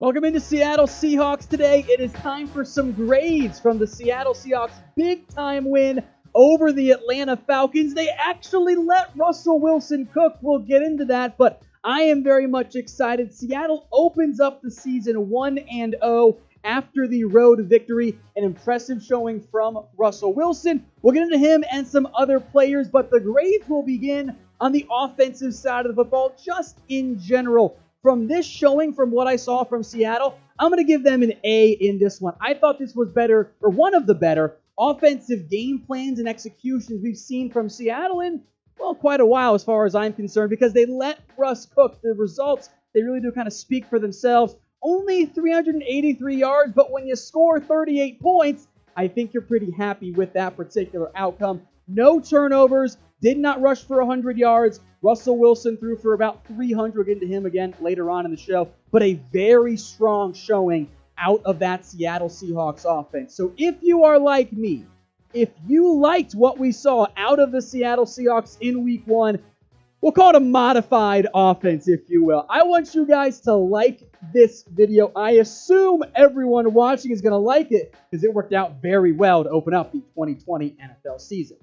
Welcome into Seattle Seahawks Today. It is time for some grades from the Seattle Seahawks' big-time win over the Atlanta Falcons. They actually let Russell Wilson cook. We'll get into that, but I am very much excited. Seattle opens up the season 1-0 after the road victory. An impressive showing from Russell Wilson. We'll get into him and some other players, but the grades will begin on the offensive side of the football, just in general. From this showing, from what I saw from Seattle, I'm going to give them an A in this one. I thought this was better, or one of the better, offensive game plans and executions we've seen from Seattle in, well, quite a while as far as I'm concerned, because they let Russ cook. The results, they really do kind of speak for themselves. Only 383 yards, but when you score 38 points, I think you're pretty happy with that particular outcome. No turnovers, did not rush for 100 yards. Russell Wilson threw for about 300 into him again later on in the show, but a very strong showing out of that Seattle Seahawks offense. So if you are like me, if you liked what we saw out of the Seattle Seahawks in week one, we'll call it a modified offense, if you will. I want you guys to like this video. I assume everyone watching is going to like it because it worked out very well to open up the 2020 NFL season.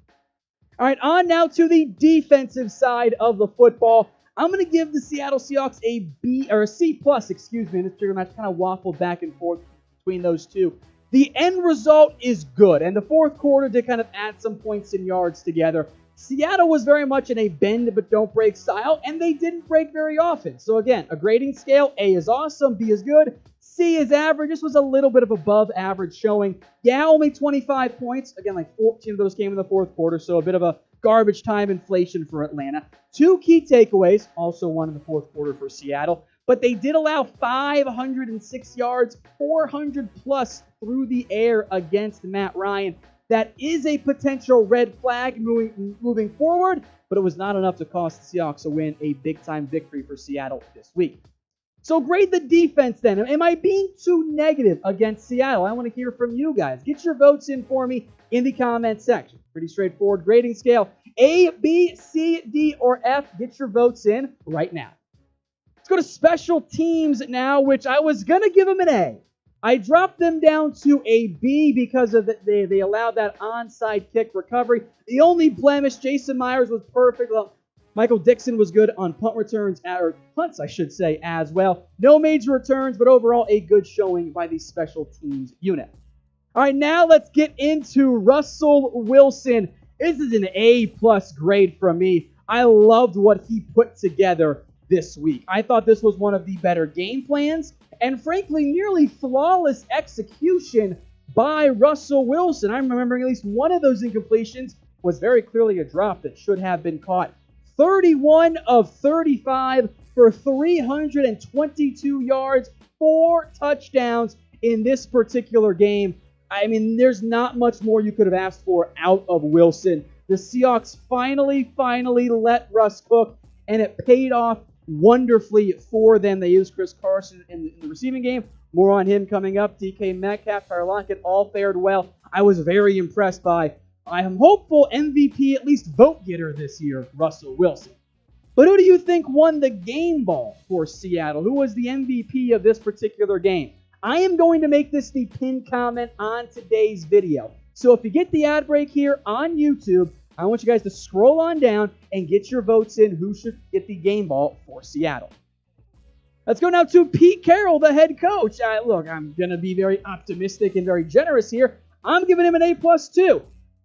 All right, on now to the defensive side of the football. I'm going to give the Seattle Seahawks a B, or a C+, excuse me. This trigger match kind of waffled back and forth between those two. The end result is good, and the fourth quarter did kind of add some points and yards together. Seattle was very much in a bend but don't break style, and they didn't break very often. So again, a grading scale, A is awesome, B is good, C is average. This was a little bit of above average showing. Yeah, only 25 points. Again, like 14 of those came in the fourth quarter, so a bit of a garbage time inflation for Atlanta. Two key takeaways, also one in the fourth quarter for Seattle, but they did allow 506 yards, 400 plus through the air against Matt Ryan. That is a potential red flag moving forward, but it was not enough to cost the Seahawks a win, a big-time victory for Seattle this week. So grade the defense then. Am I being too negative against Seattle? I want to hear from you guys. Get your votes in for me in the comment section. Pretty straightforward grading scale. A, B, C, D, or F. Get your votes in right now. Let's go to special teams now, which I was going to give them an A. I dropped them down to a B because of they allowed that onside kick recovery. The only blemish, Jason Myers was perfect. Well, Michael Dixon was good on punt returns, or punts, I should say, as well. No major returns, but overall a good showing by the special teams unit. All right, now let's get into Russell Wilson. This is an A-plus grade from me. I loved what he put together this week. I thought this was one of the better game plans, and frankly, nearly flawless execution by Russell Wilson. I'm remembering at least one of those incompletions was very clearly a drop that should have been caught. 31 of 35 for 322 yards, 4 touchdowns in this particular game. I mean, there's not much more you could have asked for out of Wilson. The Seahawks finally let Russ cook, and it paid off wonderfully for them. They used Chris Carson in the receiving game. More on him coming up. DK Metcalf, Tyler Lockett, all fared well. I was very impressed by, I am hopeful, MVP, at least vote getter this year, Russell Wilson. But who do you think won the game ball for Seattle? Who was the MVP of this particular game? I am going to make this the pinned comment on today's video. So if you get the ad break here on YouTube, I want you guys to scroll on down and get your votes in who should get the game ball for Seattle. Let's go now to Pete Carroll, the head coach. Look, I'm going to be very optimistic and very generous here. I'm giving him an A+ too.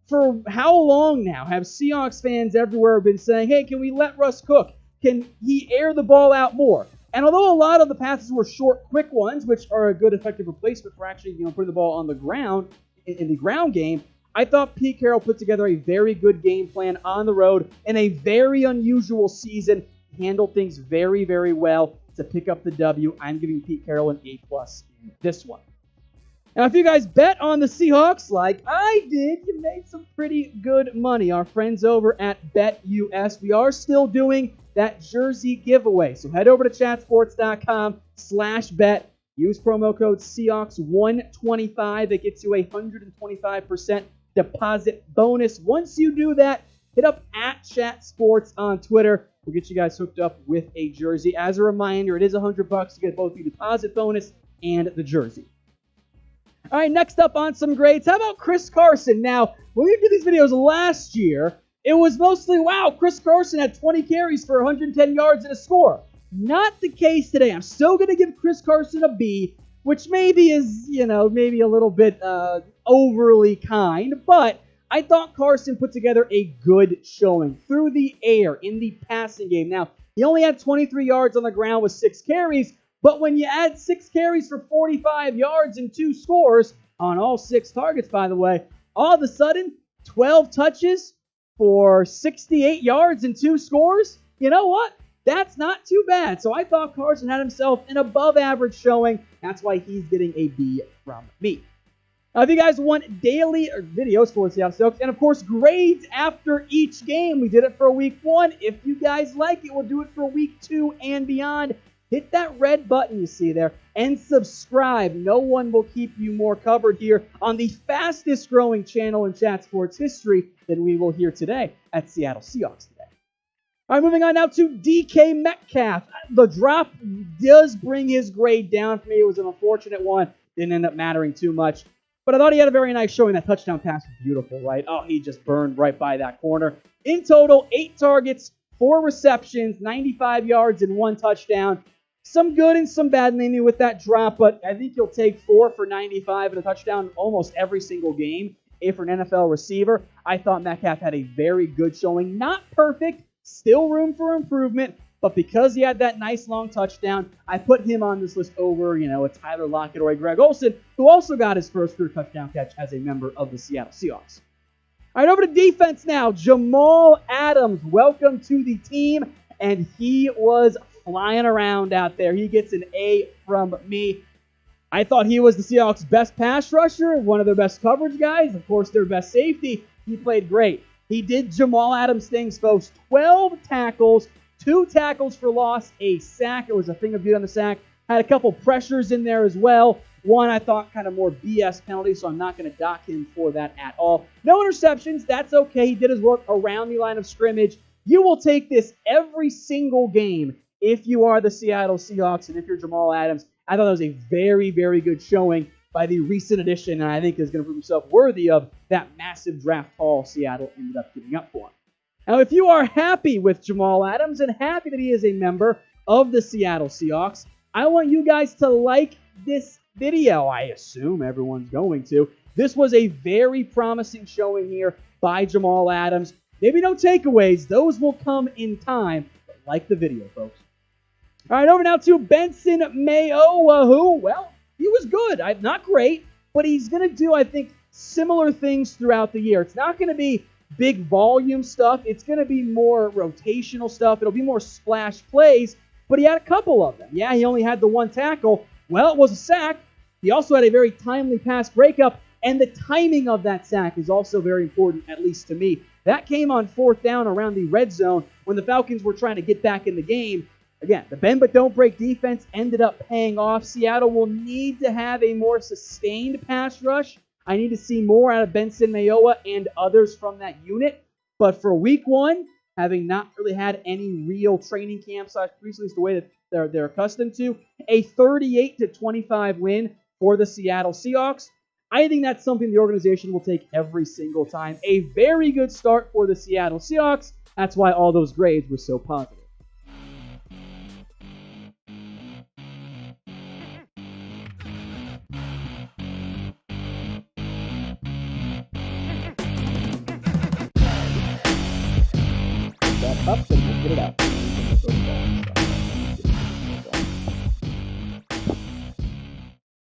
For how long now have Seahawks fans everywhere been saying, hey, can we let Russ cook? Can he air the ball out more? And although a lot of the passes were short, quick ones, which are a good, effective replacement for actually, putting the ball on the ground in the ground game, I thought Pete Carroll put together a very good game plan on the road in a very unusual season. He handled things very, very well to pick up the W. I'm giving Pete Carroll an A+ in this one. Now, if you guys bet on the Seahawks like I did, you made some pretty good money. Our friends over at BetUS, we are still doing that jersey giveaway. So head over to chatsports.com/bet. Use promo code Seahawks125. That gets you a 125% deposit bonus. Once you do that, hit up @ChatSports on Twitter. we'll get you guys hooked up with a jersey. As a reminder, it is $100 to get both the deposit bonus and the jersey. All right, next up on some grades, how about Chris Carson? Now, when we did these videos last year, it was mostly, wow, Chris Carson had 20 carries for 110 yards and a score. Not the case today. I'm still going to give Chris Carson a B, which maybe is, maybe a little bit overly kind, but I thought Carson put together a good showing through the air in the passing game. Now, he only had 23 yards on the ground with 6 carries, but when you add 6 carries for 45 yards and 2 scores on all 6 targets, by the way, all of a sudden, 12 touches for 68 yards and 2 scores? You know what? That's not too bad. So I thought Carson had himself an above-average showing. That's why he's getting a B from me. Now, if you guys want daily videos for the Seattle Seahawks, and of course grades after each game, we did it for week 1. If you guys like it, we'll do it for week 2 and beyond. Hit that red button you see there and subscribe. No one will keep you more covered here on the fastest growing channel in chat sports history than we will here today at Seattle Seahawks Today. All right, moving on now to DK Metcalf. The drop does bring his grade down for me. It was an unfortunate one. Didn't end up mattering too much. But I thought he had a very nice showing. That touchdown pass was beautiful, right? Oh, he just burned right by that corner. In total, 8 targets, 4 receptions, 95 yards, and 1 touchdown. Some good and some bad, mainly with that drop, but I think you'll take 4 for 95 and a touchdown almost every single game. For an NFL receiver, I thought Metcalf had a very good showing. Not perfect, still room for improvement, but because he had that nice long touchdown, I put him on this list over, a Tyler Lockett or a Greg Olsen, who also got his first career touchdown catch as a member of the Seattle Seahawks. All right, over to defense now. Jamal Adams, welcome to the team, and he was flying around out there. He gets an A from me. I thought he was the Seahawks' best pass rusher, one of their best coverage guys, of course, their best safety. He played great. He did Jamal Adams things, folks. 12 tackles, 2 tackles for loss, a sack. It was a thing of beauty on the sack. Had a couple pressures in there as well. One I thought kind of more BS penalty, so I'm not going to dock him for that at all. No interceptions. That's okay. He did his work around the line of scrimmage. You will take this every single game if you are the Seattle Seahawks and if you're Jamal Adams. I thought that was a very, very good showing by the recent addition, and I think is going to prove himself worthy of that massive draft haul Seattle ended up giving up for him. Now, if you are happy with Jamal Adams and happy that he is a member of the Seattle Seahawks, I want you guys to like this video. I assume everyone's going to. This was a very promising showing here by Jamal Adams. Maybe no takeaways. Those will come in time. But like the video, folks. All right, over now to Benson Mayowa, who, well, he was good. Not great, but he's going to do, I think, similar things throughout the year. It's not going to be big volume stuff. It's going to be more rotational stuff. It'll be more splash plays, but he had a couple of them. Yeah, he only had the 1 tackle. Well, it was a sack. He also had a very timely pass breakup, and the timing of that sack is also very important, at least to me. That came on 4th down around the red zone when the Falcons were trying to get back in the game. Again, the bend but don't break defense ended up paying off. Seattle will need to have a more sustained pass rush. I need to see more out of Benson Mayowa and others from that unit. But for week 1, having not really had any real training camps, recently is the way that they're accustomed to, a 38-25 win for the Seattle Seahawks. I think that's something the organization will take every single time. A very good start for the Seattle Seahawks. That's why all those grades were so positive. Up, and we'll get it out.